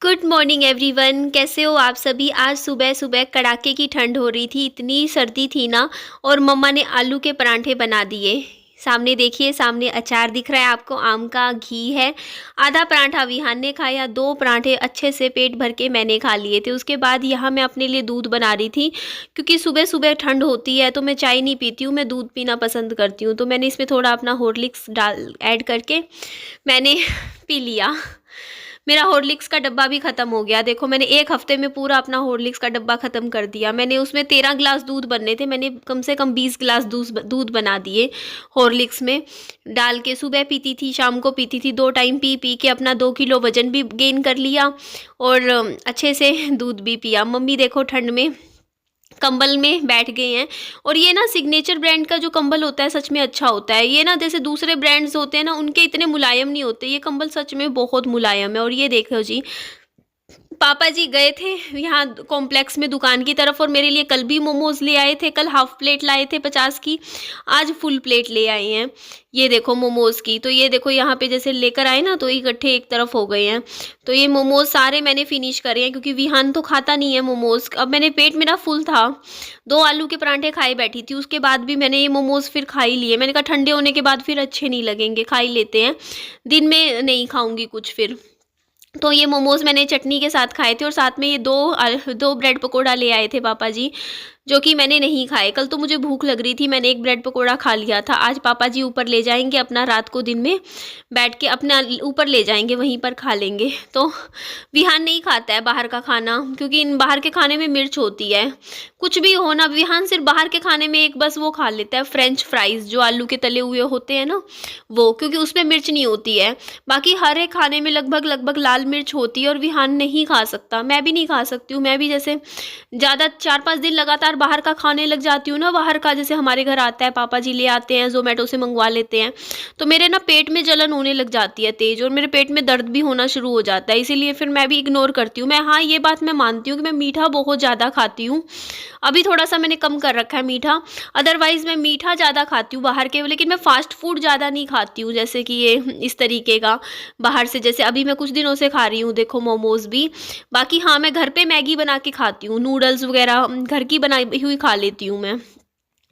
Good morning everyone, कैसे हो आप सभी। आज सुबह सुबह कड़ाके की ठंड हो रही थी, इतनी सर्दी थी ना। और मम्मा ने आलू के परांठे बना दिए। सामने देखिए, सामने अचार दिख रहा है आपको, आम का, घी है। आधा परांठा विहान ने खाया, दो परांठे अच्छे से पेट भर के मैंने खा लिए थे। उसके बाद यहाँ मैं अपने लिए दूध बना रही थी, क्योंकि सुबह सुबह ठंड होती है तो मैं चाय नहीं पीती हूँ, मैं दूध पीना पसंद करती हूँ। तो मैंने इसमें थोड़ा अपना हॉर्लिक्स डाल ऐड करके मैंने पी लिया। मेरा हॉर्लिक्स का डब्बा भी ख़त्म हो गया। देखो, मैंने एक हफ्ते में पूरा अपना हॉर्लिक्स का डब्बा ख़त्म कर दिया। मैंने उसमें 13 गिलास दूध बनने थे, मैंने कम से कम 20 गिलास दूध बना दिए हॉर्लिक्स में डाल के। सुबह पीती थी, शाम को पीती थी, 2 टाइम पी पी के अपना 2 किलो वज़न भी गेन कर लिया और अच्छे से दूध भी पिया। मम्मी देखो ठंड में कंबल में बैठ गए हैं। और ये ना सिग्नेचर ब्रांड का जो कंबल होता है सच में अच्छा होता है। ये ना जैसे दूसरे ब्रांड्स होते हैं ना, उनके इतने मुलायम नहीं होते, ये कंबल सच में बहुत मुलायम है। और ये देखो जी, पापा जी गए थे यहाँ कॉम्प्लेक्स में दुकान की तरफ और मेरे लिए कल भी मोमोज ले आए थे। कल हाफ प्लेट लाए थे 50 की, आज फुल प्लेट ले आए हैं। ये देखो मोमोज की, तो ये देखो यहाँ पे जैसे लेकर आए ना तो इकट्ठे एक तरफ हो गए हैं। तो ये मोमोज सारे मैंने फिनिश करे हैं, क्योंकि विहान तो खाता नहीं है मोमोज। अब मैंने पेट मेरा फुल था, 2 आलू के परांठे खाए बैठी थी, उसके बाद भी मैंने ये मोमोज फिर खा ही लिए। मैंने कहा ठंडे होने के बाद फिर अच्छे नहीं लगेंगे, खा ही लेते हैं, दिन में नहीं खाऊंगी कुछ फिर। तो ये मोमोज़ मैंने चटनी के साथ खाए थे और साथ में ये दो ब्रेड पकोड़ा ले आए थे पापा जी, जो कि मैंने नहीं खाए। कल तो मुझे भूख लग रही थी, मैंने एक ब्रेड पकोड़ा खा लिया था। आज पापा जी ऊपर ले जाएंगे अपना, रात को दिन में बैठ के अपना ऊपर ले जाएंगे, वहीं पर खा लेंगे। तो विहान नहीं खाता है बाहर का खाना, क्योंकि इन बाहर के खाने में मिर्च होती है। कुछ भी हो ना, विहान सिर्फ बाहर के खाने में एक बस वो खा लेता है, फ्रेंच फ्राइज़ जो आलू के तले हुए होते हैं ना वो, क्योंकि उसमें मिर्च नहीं होती है। बाकी हर एक खाने में लगभग लगभग लाल मिर्च होती है और विहान नहीं खा सकता। मैं भी नहीं खा सकती हूँ। मैं भी जैसे ज़्यादा 4-5 दिन लगातार बाहर का खाने लग जाती हूँ ना, बाहर का जैसे हमारे घर आता है, पापा जी ले आते हैं, ज़ोमैटो से मंगवा लेते हैं, तो मेरे ना पेट में जलन होने लग जाती है तेज़, और मेरे पेट में दर्द भी होना शुरू हो जाता है। इसीलिए फिर मैं भी इग्नोर करती हूँ। मैं, हाँ, ये बात मैं मानती हूँ कि मैं मीठा बहुत ज़्यादा खाती हूँ। अभी थोड़ा सा मैंने कम कर रखा है मीठा, अदरवाइज़ मैं मीठा ज़्यादा खाती हूँ बाहर के। लेकिन मैं फ़ास्ट फूड ज़्यादा नहीं खाती हूँ, जैसे कि ये इस तरीके का बाहर से, जैसे अभी मैं कुछ दिनों से खा रही हूँ देखो मोमोज़ भी। बाकी हाँ, मैं घर पे मैगी बना के खाती हूँ, नूडल्स वगैरह घर की बनाई हुई खा लेती हूँ मैं।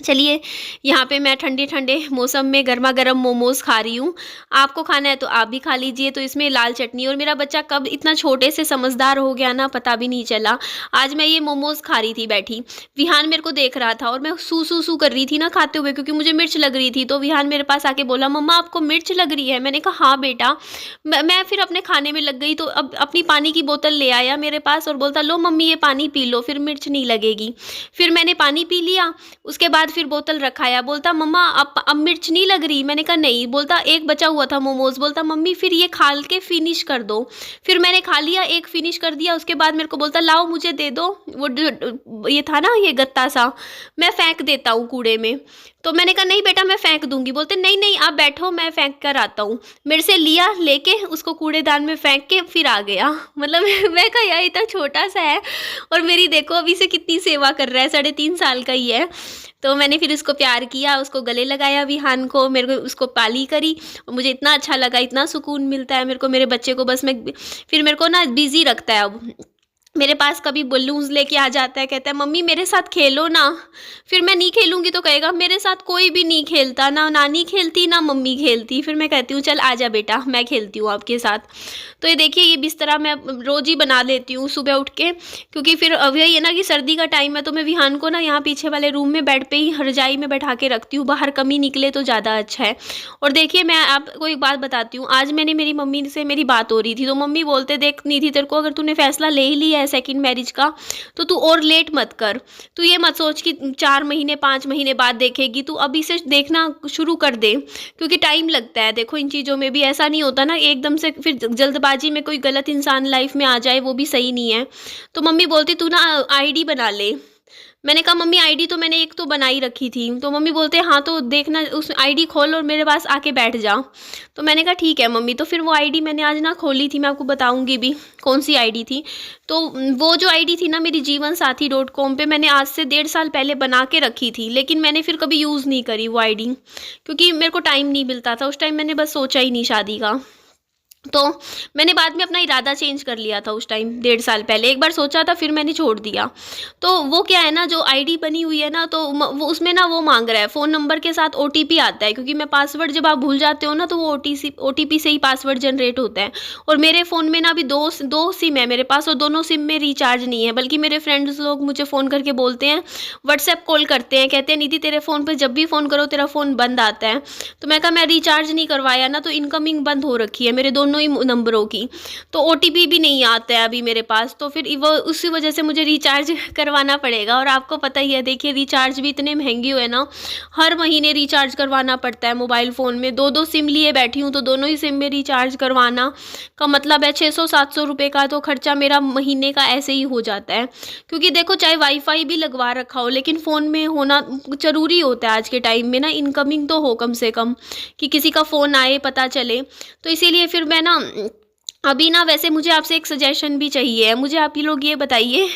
चलिए, यहाँ पे मैं ठंडे ठंडे मौसम में गर्मा गर्म मोमोज़ खा रही हूँ। आपको खाना है तो आप भी खा लीजिए। तो इसमें लाल चटनी, और मेरा बच्चा कब इतना छोटे से समझदार हो गया ना, पता भी नहीं चला। आज मैं ये मोमोज़ खा रही थी बैठी, विहान मेरे को देख रहा था और मैं सू सू सू कर रही थी ना खाते हुए, क्योंकि मुझे मिर्च लग रही थी। तो विहान मेरे पास आके बोला, मम्मा आपको मिर्च लग रही है। मैंने कहा हाँ बेटा। मैं फिर अपने खाने में लग गई, तो अब अपनी पानी की बोतल ले आया मेरे पास और बोलता, लो मम्मी ये पानी पी लो, फिर मिर्च नहीं लगेगी। फिर मैंने पानी पी लिया, उसके बाद फिर बोतल रखाया, बोलता मम्मा अब मिर्च नहीं लग रही। मैंने कहा नहीं। बोलता एक बचा हुआ था मोमोज, बोलता मम्मी फिर ये खा के फिनिश कर दो। फिर मैंने खा लिया, एक फिनिश कर दिया। उसके बाद मेरे को बोलता लाओ मुझे दे दो, वो ये था ना ये गत्ता सा, मैं फेंक देता हूँ कूड़े में। तो मैंने कहा नहीं बेटा मैं फेंक दूंगी। बोलते नहीं नहीं आप बैठो, मैं फेंक कर आता हूँ। मेरे से लिया, लेके उसको कूड़ेदान में फेंक के फिर आ गया। मतलब मैं कहा यार इतना छोटा सा है और मेरी देखो अभी से कितनी सेवा कर रहा है, 3.5 साल का ही है। तो मैंने फिर उसको प्यार किया, उसको गले लगाया विहान को, मेरे को उसको पाली करी और मुझे इतना अच्छा लगा, इतना सुकून मिलता है मेरे को मेरे बच्चे को। बस मैं फिर मेरे को ना बिज़ी रखता है अब। मेरे पास कभी बलून्स लेके आ जाता है, कहता है मम्मी मेरे साथ खेलो ना। फिर मैं नहीं खेलूंगी तो कहेगा मेरे साथ कोई भी नहीं खेलता, ना नानी खेलती ना मम्मी खेलती। फिर मैं कहती हूँ चल आजा बेटा मैं खेलती हूँ आपके साथ। तो ये देखिए ये बिस्तरा मैं रोज़ ही बना लेती हूँ सुबह उठ के, क्योंकि फिर अब यही है ना कि सर्दी का टाइम है, तो मैं विहान को ना यहाँ पीछे वाले रूम में बेड पे ही रजाई में बैठा के रखती हूँ, बाहर कमी निकले तो ज़्यादा अच्छा है। और देखिए मैं आपको एक बात बताती हूँ, आज मैंने मेरी मम्मी से मेरी बात हो रही थी, तो मम्मी बोलते देख निधि तेरे को अगर तूने फैसला ले ही लिया है सेकंड मैरिज का, तो तू और लेट मत कर। तू ये मत सोच कि 4 महीने 5 महीने बाद देखेगी, तू अभी से देखना शुरू कर दे, क्योंकि टाइम लगता है। देखो इन चीज़ों में भी ऐसा नहीं होता ना एकदम से फिर जल्दबाजी में कोई गलत इंसान लाइफ में आ जाए, वो भी सही नहीं है। तो मम्मी बोलती तू ना आईडी बना ले। मैंने कहा मम्मी आईडी तो मैंने एक तो बनाई रखी थी। तो मम्मी बोलते हाँ तो देखना उस आईडी खोल और मेरे पास आके बैठ जा। तो मैंने कहा ठीक है मम्मी। तो फिर वो आईडी मैंने आज ना खोली थी, मैं आपको बताऊंगी भी कौन सी आईडी थी। तो वो जो आईडी थी ना मेरी जीवनसाथी.com पे, मैंने आज से 1.5 साल पहले बना के रखी थी, लेकिन मैंने फिर कभी यूज़ नहीं करी वो आईडी, क्योंकि मेरे को टाइम नहीं मिलता था उस टाइम। मैंने बस सोचा ही नहीं शादी का। तो मैंने बाद में अपना इरादा चेंज कर लिया था उस टाइम, 1.5 साल पहले। एक बार सोचा था, फिर मैंने छोड़ दिया। तो वो क्या है ना, जो आईडी बनी हुई है ना, तो वो उसमें ना वो मांग रहा है, फ़ोन नंबर के साथ ओटीपी आता है, क्योंकि मैं पासवर्ड जब आप भूल जाते हो ना, तो वो ओटीपी से ही पासवर्ड जनरेट होता है। और मेरे फ़ोन में ना अभी दो सिम है मेरे पास, और दोनों सिम में रिचार्ज नहीं है। बल्कि मेरे फ्रेंड्स लोग मुझे फ़ोन करके बोलते हैं, व्हाट्सएप कॉल करते हैं, कहते हैं निधि तेरे फ़ोन पे जब भी फ़ोन करो तेरा फ़ोन बंद आता है। तो मैं कहा मैं रिचार्ज नहीं करवाया ना, तो इनकमिंग बंद हो रखी है मेरे दोनों ही नंबरों की, तो ओटीपी भी नहीं आता है अभी मेरे पास। तो फिर वो उसी वजह से मुझे रिचार्ज करवाना पड़ेगा। और आपको पता ही है, देखिए रिचार्ज भी इतने महंगे हुए ना, हर महीने रिचार्ज करवाना पड़ता है मोबाइल फ़ोन में। 2-2 सिम लिए बैठी हूँ, तो दोनों ही सिम में रिचार्ज करवाना का मतलब है 600-700 रुपये का तो खर्चा मेरा महीने का ऐसे ही हो जाता है। क्योंकि देखो, चाहे वाईफ़ाई भी लगवा रखा हो, लेकिन फ़ोन में होना ज़रूरी होता है आज के टाइम में ना, इनकमिंग तो हो कम से कम, कि किसी का फ़ोन आए पता चले। तो इसीलिए फिर मैं ना अभी ना, वैसे मुझे आपसे एक सजेशन भी चाहिए है। मुझे आप ये लोग ये बताइए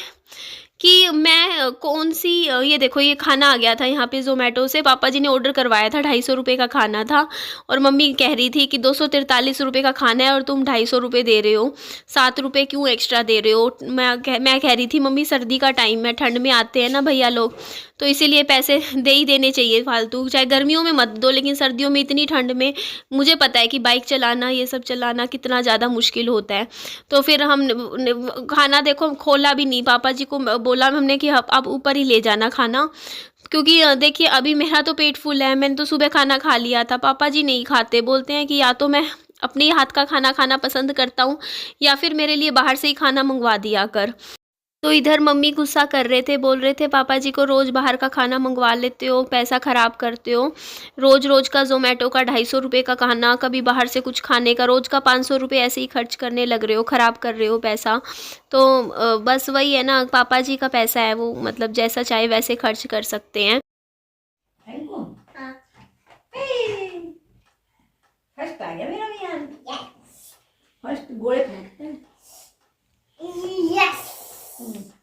कि मैं कौन-सी ये देखो, ये खाना आ गया था यहाँ पे ज़ोमैटो से, पापा जी ने ऑर्डर करवाया था, 250 रुपए का खाना था। और मम्मी कह रही थी कि 243 रुपए का खाना है और तुम 250 रुपए दे रहे हो, 7 रुपए क्यों एक्स्ट्रा दे रहे हो? मैं कह रही थी मम्मी, सर्दी का टाइम है, ठंड में आते हैं ना भैया लोग, तो इसीलिए पैसे दे ही देने चाहिए फालतू। चाहे गर्मियों में मत दो, लेकिन सर्दियों में इतनी ठंड में मुझे पता है कि बाइक चलाना, ये सब चलाना कितना ज़्यादा मुश्किल होता है। तो फिर हम खाना देखो खोला भी नहीं, पापा जी को बोला हमने कि आप ऊपर ही ले जाना खाना, क्योंकि देखिए अभी मेरा तो पेट फुल है, मैंने तो सुबह खाना खा लिया था। पापा जी नहीं खाते, बोलते हैं कि या तो मैं अपने हाथ का खाना खाना पसंद करता हूँ, या फिर मेरे लिए बाहर से ही खाना मंगवा दिया कर। तो इधर मम्मी गुस्सा कर रहे थे, बोल रहे थे पापा जी को रोज़ बाहर का खाना मंगवा लेते हो, पैसा ख़राब करते हो। रोज़-रोज़ का ज़ोमैटो का 250 रुपये का खाना, कभी बाहर से कुछ खाने का रोज़ का 500 रुपये ऐसे ही खर्च करने लग रहे हो, ख़राब कर रहे हो पैसा। तो बस वही है ना, पापा जी का पैसा है, वो मतलब जैसा चाहे वैसे खर्च कर सकते हैं। हाँ। फर्स्ट आ गया मेरा भी यहाँ। यस। फर्स्ट गोले फेंकते हैं। यस।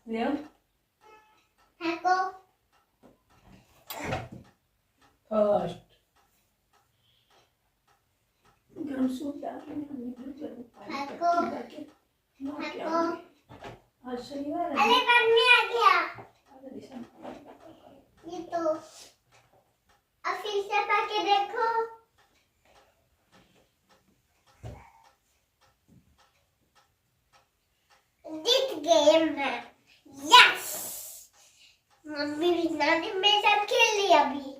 ले आओ। फेंको। फर्स्ट। गरम सूप डाल के फेंको। फेंको। आज शनिवार है। अरे पानी आ गया। ये तो अब फिर से पाके देखो। जीत गए मैं। यस। मम्मी भी नानी मेरे साथ खेल रही अभी।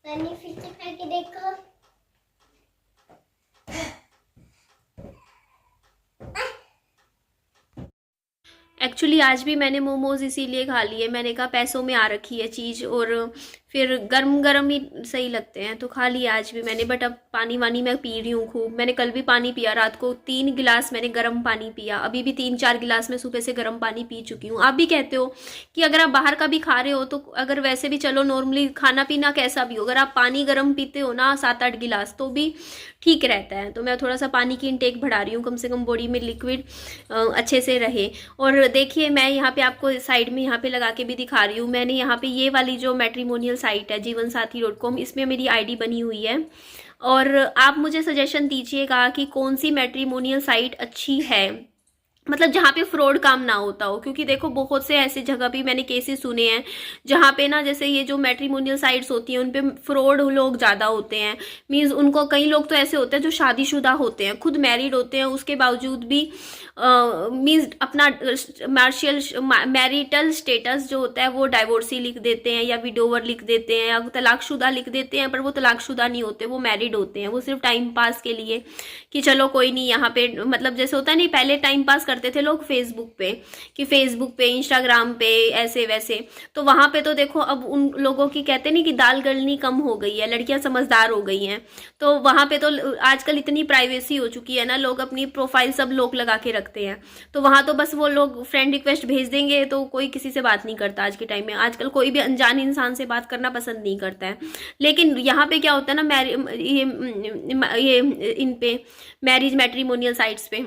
नानी फिर से खा के देखो। एक्चुअली आज भी मैंने मोमोज़ इसीलिए खा लिए, मैंने कहा पैसों में आ रखी है चीज़, और फिर गरम गरम ही सही लगते हैं, तो खा लिया आज भी मैंने। बट अब पानी वानी मैं पी रही हूँ खूब। मैंने कल भी पानी पिया, रात को 3 गिलास मैंने गर्म पानी पिया। अभी भी 3-4 गिलास मैं सुबह से गर्म पानी पी चुकी हूँ। आप भी कहते हो कि अगर आप बाहर का भी खा रहे हो, तो अगर वैसे भी चलो नॉर्मली खाना पीना कैसा भी हो, अगर आप पानी गर्म पीते हो ना 7-8 गिलास, तो भी ठीक रहता है। तो मैं थोड़ा सा पानी की इनटेक बढ़ा रही हूँ, कम से कम बॉडी में लिक्विड अच्छे से रहे। और देखिए, मैं यहाँ पे आपको साइड में यहाँ पे लगा के भी दिखा रही हूँ। मैंने यहाँ पे ये वाली जो मैट्रिमोनियल साइट है जीवनसाथी.com, इसमें मेरी आईडी बनी हुई है। और आप मुझे सजेशन दीजिएगा कि कौन सी मैट्रिमोनियल साइट अच्छी है, मतलब जहाँ पे फ्रॉड काम ना होता हो। क्योंकि देखो, बहुत से ऐसे जगह भी मैंने केसेस सुने हैं जहाँ पे ना, जैसे ये जो मैट्रिमोनियल साइट्स होती हैं उन पे फ्रॉड लोग ज़्यादा होते हैं। मीन्स उनको, कई लोग तो ऐसे होते हैं जो शादीशुदा होते हैं, खुद मैरिड होते हैं, उसके बावजूद भी मीन्स अपना मैरिटल स्टेटस जो होता है वो डाइवोर्सी लिख देते हैं, या विडोवर लिख देते हैं, या तलाकशुदा लिख देते हैं। पर वो तलाकशुदा नहीं होते, वो मैरिड होते हैं। वो सिर्फ टाइम पास के लिए कि चलो कोई नहीं, यहाँ पे मतलब जैसे होता है नहीं, पहले टाइम पास करते थे लोग फेसबुक पे, कि फेसबुक पे, इंस्टाग्राम पे, ऐसे वैसे। तो वहाँ पे तो देखो, अब उन लोगों की कहते नहीं कि दाल गलनी कम हो गई है, लड़कियां समझदार हो गई हैं। तो वहाँ पे तो आजकल इतनी प्राइवेसी हो चुकी है ना, लोग अपनी प्रोफाइल सब लोग लगा के रखते हैं। तो वहाँ तो बस वो लोग फ्रेंड रिक्वेस्ट भेज देंगे, तो कोई किसी से बात नहीं करता आज के टाइम में। आजकल कोई भी अनजान इंसान से बात करना पसंद नहीं करता है। लेकिन यहाँ पे क्या होता है ना, ये इन पे मैरिज मैट्रिमोनियल साइट्स पे,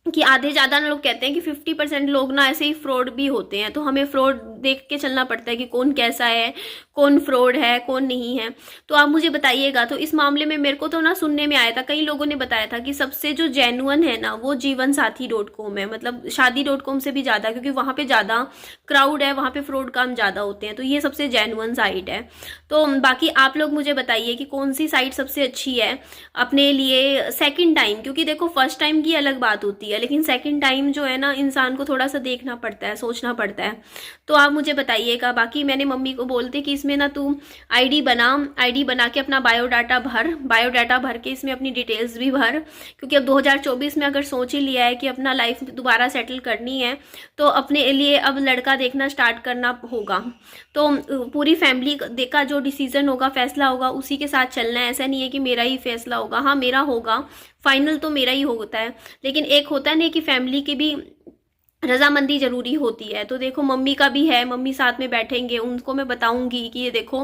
कि आधे ज़्यादा लोग कहते हैं कि 50% लोग ना ऐसे ही फ्रॉड भी होते हैं। तो हमें फ्रॉड देख के चलना पड़ता है कि कौन कैसा है, कौन फ्रॉड है, कौन नहीं है। तो आप मुझे बताइएगा। तो इस मामले में मेरे को तो ना सुनने में आया था, कई लोगों ने बताया था कि सबसे जो जेन्युइन है ना वो जीवनसाथी.com है, मतलब शादी.com से भी ज़्यादा, क्योंकि वहाँ पे ज़्यादा क्राउड है, वहाँ पे फ्रॉड काम ज़्यादा होते हैं। तो ये सबसे जेन्युइन साइट है। तो बाकी आप लोग मुझे बताइए कि कौन सी साइट सबसे अच्छी है अपने लिए सेकंड टाइम, क्योंकि देखो फर्स्ट टाइम की अलग बात होती है, लेकिन सेकंड टाइम जो है ना इंसान को थोड़ा सा देखना पड़ता है, सोचना पड़ता है। तो आप मुझे बताइएगा। बाकी मैंने मम्मी को बोलते कि इसमें ना तू आईडी बना के अपना बायोडाटा भर के इसमें अपनी डिटेल्स भी भर, क्योंकि अब 2024 में अगर सोच ही लिया है कि अपना लाइफ दोबारा सेटल करनी है तो अपने लिए अब लड़का देखना स्टार्ट करना होगा। तो पूरी फैमिली का जो डिसीजन होगा, फैसला होगा, उसी के साथ चलना है। ऐसा नहीं है कि मेरा ही फैसला होगा, हाँ मेरा होगा, फाइनल तो मेरा ही होता है, लेकिन एक होता नहीं कि फैमिली की भी रजामंदी जरूरी होती है। तो देखो मम्मी का भी है, मम्मी साथ में बैठेंगे, उनको मैं बताऊंगी कि ये देखो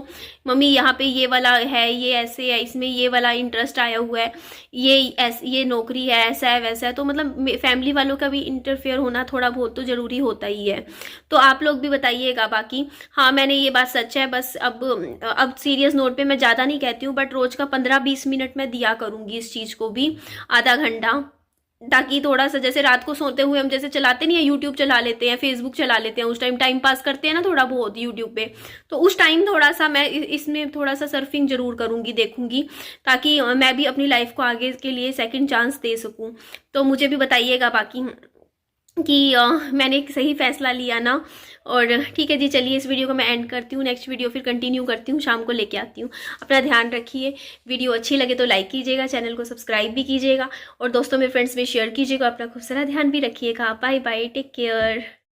मम्मी यहाँ पे ये वाला है, ये ऐसे है, इसमें ये वाला इंटरेस्ट आया हुआ है, ये नौकरी है, ऐसा है वैसा है। तो मतलब फैमिली वालों का भी इंटरफेयर होना थोड़ा बहुत तो जरूरी होता ही है। तो आप लोग भी बताइएगा। बाकी हाँ मैंने ये बात सच है, बस अब सीरियस नोट पे मैं ज़्यादा नहीं कहती हूँ, बट रोज का 15-20 मिनट मैं दिया करूँगी इस चीज़ को भी, आधा घंटा, ताकि थोड़ा सा जैसे रात को सोते हुए हम जैसे चलाते नहीं है, यूट्यूब चला लेते हैं, फेसबुक चला लेते हैं, उस टाइम पास करते हैं ना थोड़ा बहुत यूट्यूब पे, तो उस टाइम थोड़ा सा मैं इसमें थोड़ा सा सर्फिंग जरूर करूंगी, देखूंगी, ताकि मैं भी अपनी लाइफ को आगे के लिए सेकंड चांस दे सकूं। तो मुझे भी बताइएगा बाकी कि मैंने एक सही फैसला लिया ना। और ठीक है जी, चलिए इस वीडियो को मैं एंड करती हूँ, नेक्स्ट वीडियो फिर कंटिन्यू करती हूँ, शाम को लेके आती हूँ। अपना ध्यान रखिए, वीडियो अच्छी लगे तो लाइक कीजिएगा, चैनल को सब्सक्राइब भी कीजिएगा और दोस्तों में फ्रेंड्स में शेयर कीजिएगा। अपना खूब सारा ध्यान भी रखिएगा। Bye bye, take care.